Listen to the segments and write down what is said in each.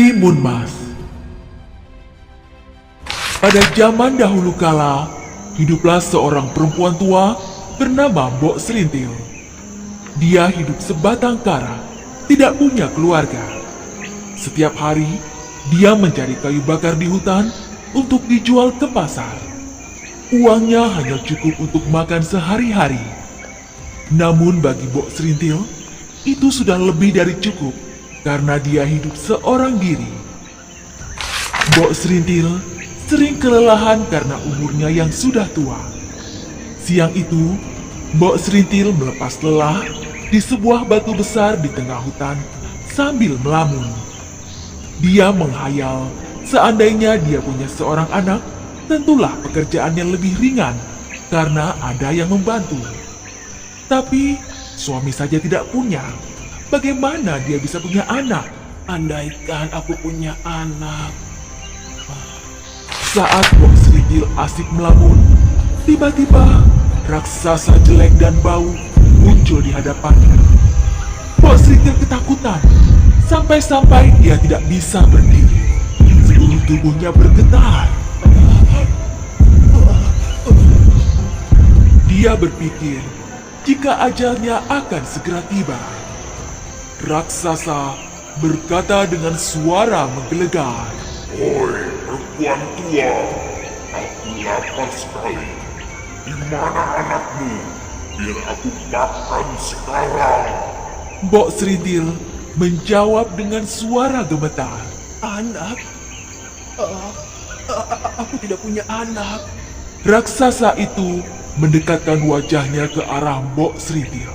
Timun Mas. Pada zaman dahulu kala, hiduplah seorang perempuan tua bernama Mbok Serintil. Dia hidup sebatang kara, tidak punya keluarga. Setiap hari, dia mencari kayu bakar di hutan untuk dijual ke pasar. Uangnya hanya cukup untuk makan sehari-hari. Namun bagi Mbok Serintil, itu sudah lebih dari cukup karena dia hidup seorang diri. Mbok Serintil sering kelelahan karena umurnya yang sudah tua. Siang itu, Mbok Serintil melepas lelah di sebuah batu besar di tengah hutan sambil melamun. Dia menghayal seandainya dia punya seorang anak, tentulah pekerjaannya lebih ringan karena ada yang membantu. Tapi suami saja tidak punya. Bagaimana dia bisa punya anak? Andaikan aku punya anak. Saat Mbok Serintil asik melamun, tiba-tiba raksasa jelek dan bau muncul di hadapannya. Mbok Serintil ketakutan, sampai-sampai dia tidak bisa berdiri. Seluruh tubuhnya bergetar. Dia berpikir jika ajalnya akan segera tiba. Raksasa berkata dengan suara menggelegar, Oi, perempuan tua, aku lapar sekali. Di mana anakmu? Biar aku makan sekarang. Mbok Serintil menjawab dengan suara gemetar. Anak? Aku tidak punya anak. Raksasa itu mendekatkan wajahnya ke arah Mbok Serintil.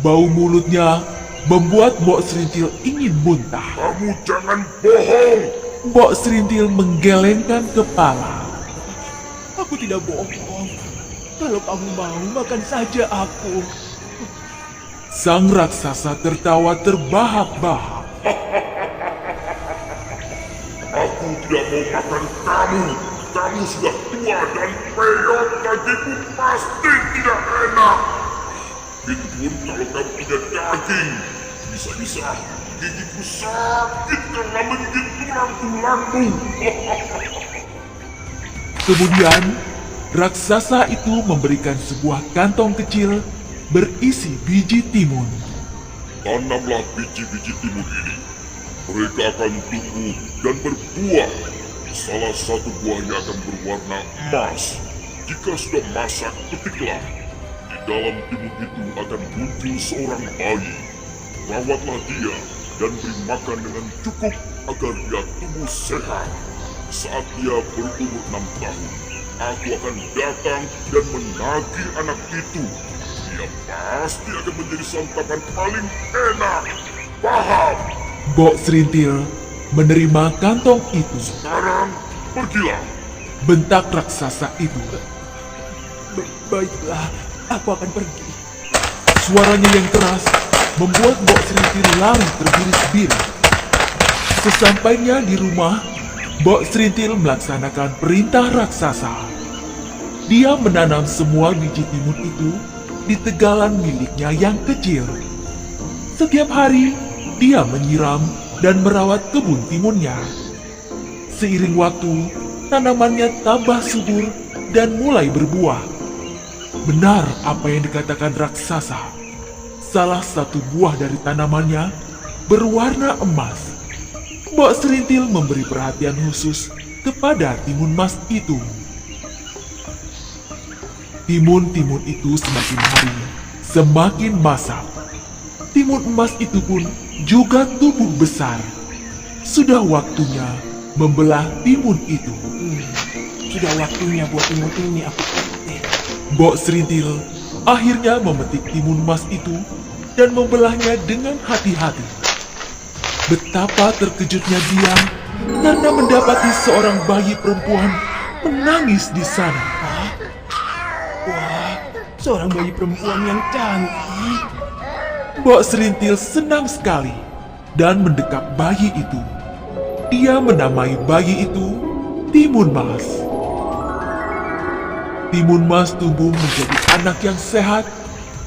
Bau mulutnya membuat Mbok Serintil ingin muntah. Kamu jangan bohong. Mbok Serintil menggelengkan kepala. Aku tidak bohong. Kalau kamu mau, makan saja aku. Sang raksasa tertawa terbahak-bahak. Aku tidak mau makan kamu. Kamu sudah tua dan peyot, dagingmu pasti tidak enak. Itu pun kalau kamu punya daging. Bisa-bisa gigiku sakit karena menggigit tulang-tulangmu. Kemudian, raksasa itu memberikan sebuah kantong kecil berisi biji timun. Tanamlah biji-biji timun ini. Mereka akan tumbuh dan berbuah. Salah satu buahnya akan berwarna emas. Jika sudah masak, petiklah. Di dalam timun itu akan muncul seorang bayi. Rawatlah dia dan beri makan dengan cukup agar dia tumbuh sehat. Saat dia berumur 6 tahun, aku akan datang dan menagih anak itu. Dia pasti akan menjadi santapan paling enak. Paham? Mbok Serintil menerima kantong itu. Sekarang, pergilah. Bentak raksasa itu. Baiklah, aku akan pergi. Suaranya yang keras membuat Mbok Serintil lari terbiris-biris. Sesampainya di rumah, Mbok Serintil melaksanakan perintah raksasa. Dia menanam semua biji timun itu di tegalan miliknya yang kecil. Setiap hari, dia menyiram dan merawat kebun timunnya. Seiring waktu, tanamannya tambah subur dan mulai berbuah. Benar apa yang dikatakan raksasa. Salah satu buah dari tanamannya berwarna emas. Mbok Serintil memberi perhatian khusus kepada timun emas itu. Timun-timun itu semakin hari semakin masak. Timun emas itu pun juga tumbuh besar. Sudah waktunya membelah timun itu. Sudah waktunya buat timun ini aku petik. Mbok Serintil akhirnya memetik timun emas itu dan membelahnya dengan hati-hati. Betapa terkejutnya dia karena mendapati seorang bayi perempuan menangis di sana. Wah, seorang bayi perempuan yang cantik. Mbok Serintil senang sekali dan mendekap bayi itu. Dia menamai bayi itu Timun Mas. Timun Mas tumbuh menjadi anak yang sehat,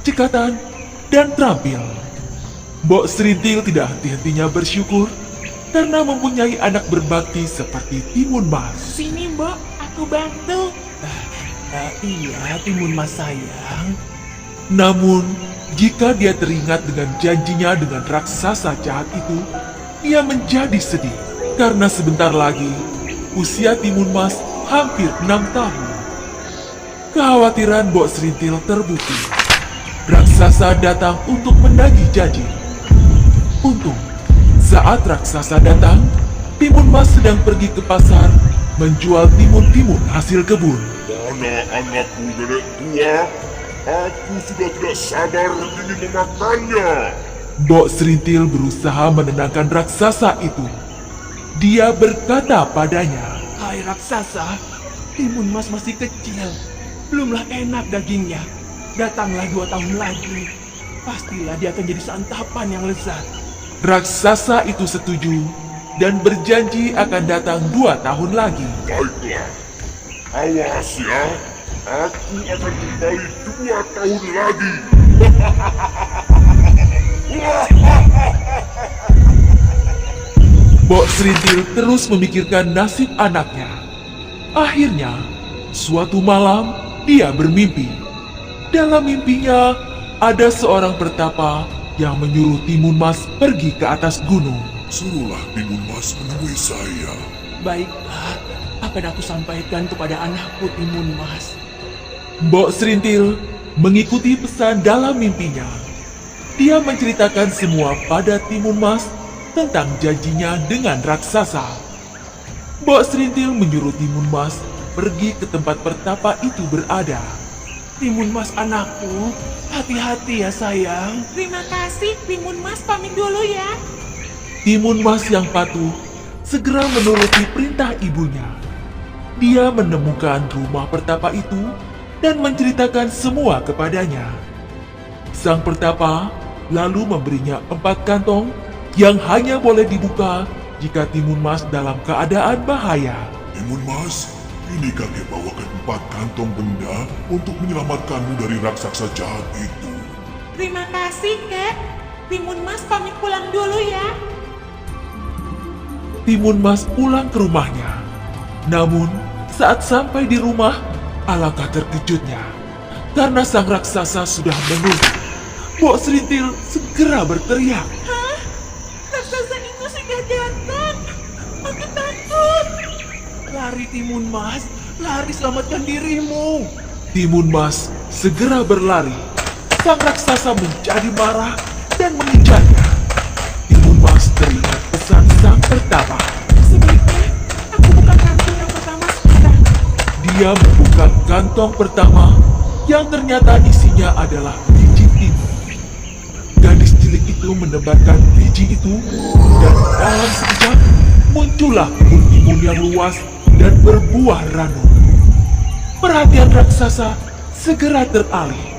cekatan, dan terampil. Mbok Serintil tidak henti-hentinya bersyukur karena mempunyai anak berbakti seperti Timun Mas. Sini, Mbok, aku bantu. Iya, Timun Mas sayang. Namun, jika dia teringat dengan janjinya dengan raksasa jahat itu, dia menjadi sedih karena sebentar lagi usia Timun Mas hampir 6 tahun. Kekhawatiran Mbok Serintil terbukti. Raksasa datang untuk menagih janji. Untung, saat raksasa datang, Timun Mas sedang pergi ke pasar menjual timun-timun hasil kebun. Mana anakku nenek tua? Aku sudah tidak sabar ingin memakannya. Mbok Serintil berusaha menenangkan raksasa itu. Dia berkata padanya, Hai raksasa, Timun Mas masih kecil. Belumlah enak dagingnya. Datanglah 2 tahun lagi. Pastilah dia akan jadi santapan yang lezat. raksasa itu setuju dan berjanji akan datang 2 tahun lagi. Baiklah, awas ya. Aku akan kembali 2 tahun lagi. Mbok Serintil terus memikirkan nasib anaknya. Akhirnya, suatu malam dia bermimpi. Dalam mimpinya, ada seorang pertapa yang menyuruh Timun Mas pergi ke atas gunung. Suruhlah Timun Mas menemui saya. Baiklah, akan aku sampaikan kepada anakku Timun Mas. Mbok Serintil mengikuti pesan dalam mimpinya. Dia menceritakan semua pada Timun Mas tentang janjinya dengan raksasa. Mbok Serintil menyuruh Timun Mas pergi ke tempat pertapa itu berada. Timun Mas anakku, hati-hati ya sayang. Terima kasih, Timun Mas, pamit dulu ya. Timun Mas yang patuh segera menuruti perintah ibunya. Dia menemukan rumah pertapa itu dan menceritakan semua kepadanya. Sang pertapa lalu memberinya 4 kantong yang hanya boleh dibuka jika Timun Mas dalam keadaan bahaya. Timun Mas, ini kakek bawakan 4 kantong benda untuk menyelamatkanmu dari raksasa jahat itu. Terima kasih, Kek. Timun Mas pamit pulang dulu ya. Timun Mas pulang ke rumahnya. Namun, saat sampai di rumah, alangkah terkejutnya. Karena sang raksasa sudah menunggu. Mbok Serintil segera berteriak. Hah? Raksasa itu sudah datang. Aku takut. Lari Timun Mas, lari selamatkan dirimu. Timun Mas segera berlari. Sang raksasa menjadi marah dan mengejarnya. Timun Mas teringat pesan sang pertapa. Sebaiknya aku buka kartu yang pertama sekarang. Dia membuka kantong pertama yang ternyata isinya adalah biji timun. Gadis cilik itu menebarkan biji itu dan dalam sekejap muncullah kebun timun yang luas dan berbuah ranum. Perhatian raksasa segera teralih.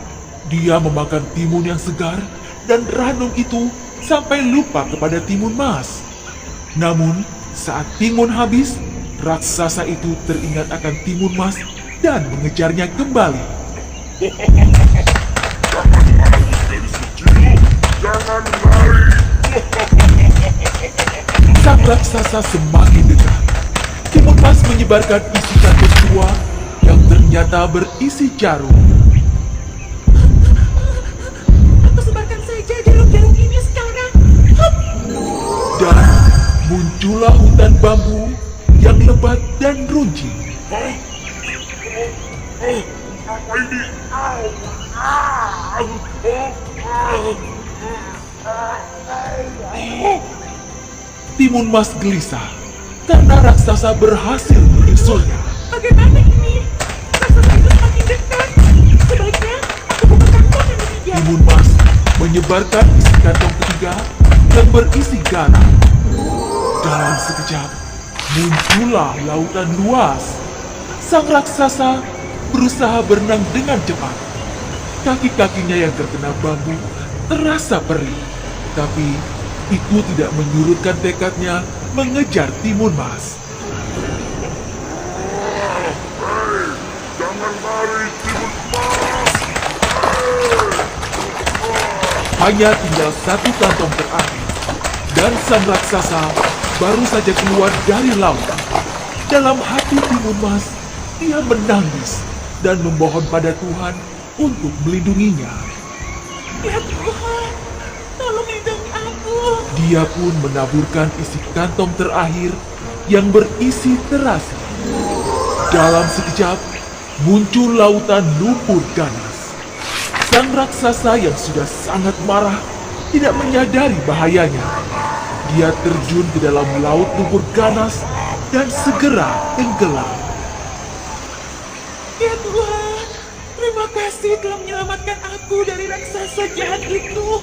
Dia memakan timun yang segar dan ranum itu sampai lupa kepada Timun Mas. Namun, saat timun habis, raksasa itu teringat akan Timun Mas dan mengejarnya kembali. Gadis kecil, jangan lari. Sang raksasa semakin dekat. Timun Mas menyebarkan isi kantong tua yang ternyata berisi jarum. Aku sebarkan saja jarum-jarum ini sekarang. Hup! Dan muncullah hutan bambu yang lebat dan runcing. Apa ini? Au! Au! Timun Mas gelisah karena raksasa berhasil menyusulnya. Bagaimana ini? Raksasa itu semakin dekat. Sebaiknya aku buka kantong yang ketiga. Timun Mas menyebarkan isi kantong ketiga yang berisi garam. Dalam sekejap, muncullah lautan luas. Sang raksasa berusaha berenang dengan cepat. Kaki-kakinya yang terkena bambu terasa perih. Tapi itu tidak menyurutkan tekadnya mengejar Timun Mas. Jangan lari, Timun Mas. Hanya tinggal 1 kantong terakhir. Dan sang raksasa baru saja keluar dari laut. Dalam hati Timun Mas, dia menangis dan memohon pada Tuhan untuk melindunginya. Ya Tuhan, tolong lindungi aku. Dia pun menaburkan isi kantong terakhir yang berisi terasi. Dalam sekejap, muncul lautan lumpur ganas. Sang raksasa yang sudah sangat marah tidak menyadari bahayanya. Dia terjun ke dalam laut lumpur ganas dan segera tenggelam. Ya Tuhan, terima kasih telah menyelamatkan aku dari raksasa jahat itu.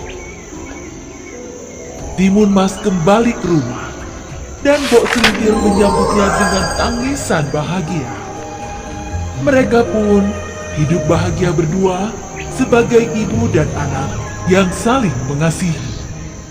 Timun Mas kembali ke rumah dan Bok Serintil menyambutnya dengan tangisan bahagia. Mereka pun hidup bahagia berdua sebagai ibu dan anak yang saling mengasihi.